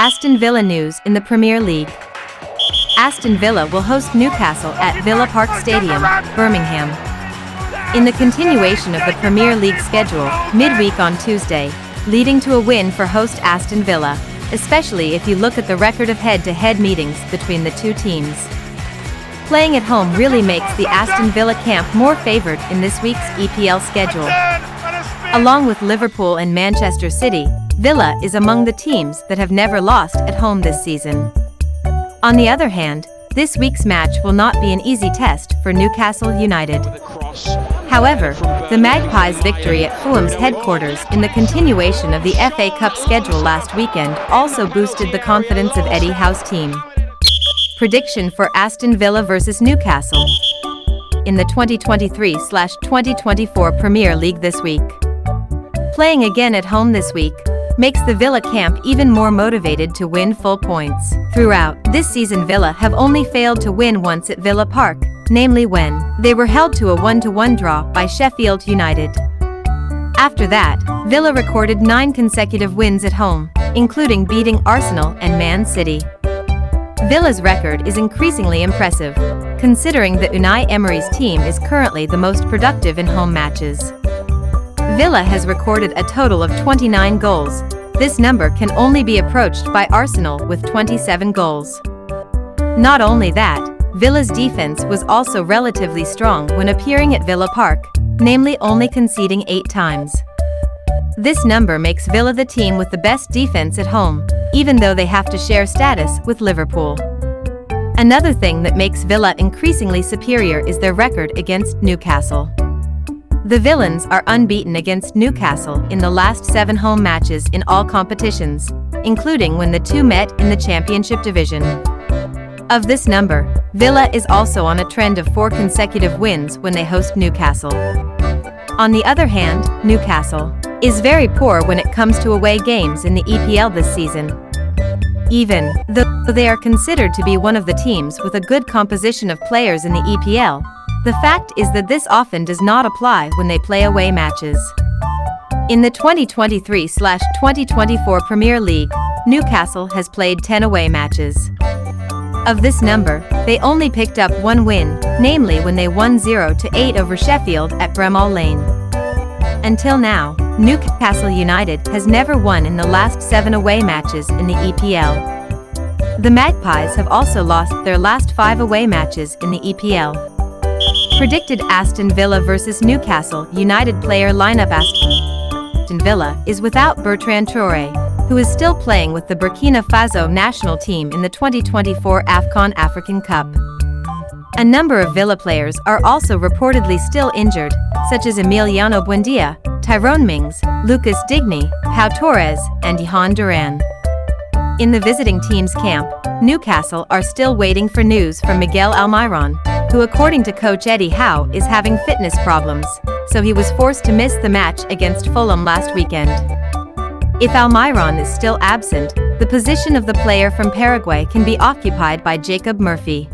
Aston Villa news in the Premier League. Aston Villa will host Newcastle at Villa Park Stadium, Birmingham. In the continuation of the Premier League schedule, midweek on Tuesday, leading to a win for host Aston Villa, especially if you look at the record of head-to-head meetings between the two teams. Playing at home really makes the Aston Villa camp more favoured in this week's EPL schedule. Along with Liverpool and Manchester City, Villa is among the teams that have never lost at home this season. On the other hand, this week's match will not be an easy test for Newcastle United. However, the Magpies' victory at Fulham's headquarters in the continuation of the FA Cup schedule last weekend also boosted the confidence of Eddie Howe's team. Prediction for Aston Villa vs Newcastle in the 2023/2024 Premier League this week. Playing again at home this week makes the Villa camp even more motivated to win full points. Throughout this season, Villa have only failed to win once at Villa Park, namely when they were held to a 1-1 draw by Sheffield United. After that, Villa recorded 9 consecutive wins at home, including beating Arsenal and Man City. Villa's record is increasingly impressive, considering that Unai Emery's team is currently the most productive in home matches. Villa has recorded a total of 29 goals. This number can only be approached by Arsenal with 27 goals. Not only that, Villa's defense was also relatively strong when appearing at Villa Park, namely only conceding 8 times. This number makes Villa the team with the best defense at home, even though they have to share status with Liverpool. Another thing that makes Villa increasingly superior is their record against Newcastle. The Villains are unbeaten against Newcastle in the last 7 home matches in all competitions, including when the two met in the Championship division. Of this number, Villa is also on a trend of 4 consecutive wins when they host Newcastle. On the other hand, Newcastle is very poor when it comes to away games in the EPL this season. Even though they are considered to be one of the teams with a good composition of players in the EPL, the fact is that this often does not apply when they play away matches. In the 2023/2024 Premier League, Newcastle has played 10 away matches. Of this number, they only picked up 1 win, namely when they won 0-8 over Sheffield at Bramall Lane. Until now, Newcastle United has never won in the last 7 away matches in the EPL. The Magpies have also lost their last 5 away matches in the EPL. Predicted Aston Villa vs Newcastle United player lineup. Aston Villa is without Bertrand Traoré, who is still playing with the Burkina Faso national team in the 2024 AFCON African Cup. A number of Villa players are also reportedly still injured, such as Emiliano Buendia, Tyrone Mings, Lucas Digne, Pau Torres, and Johan Duran. In the visiting team's camp, Newcastle are still waiting for news from Miguel Almiron, who according to coach Eddie Howe is having fitness problems, so he was forced to miss the match against Fulham last weekend. If Almiron is still absent, the position of the player from Paraguay can be occupied by Jacob Murphy.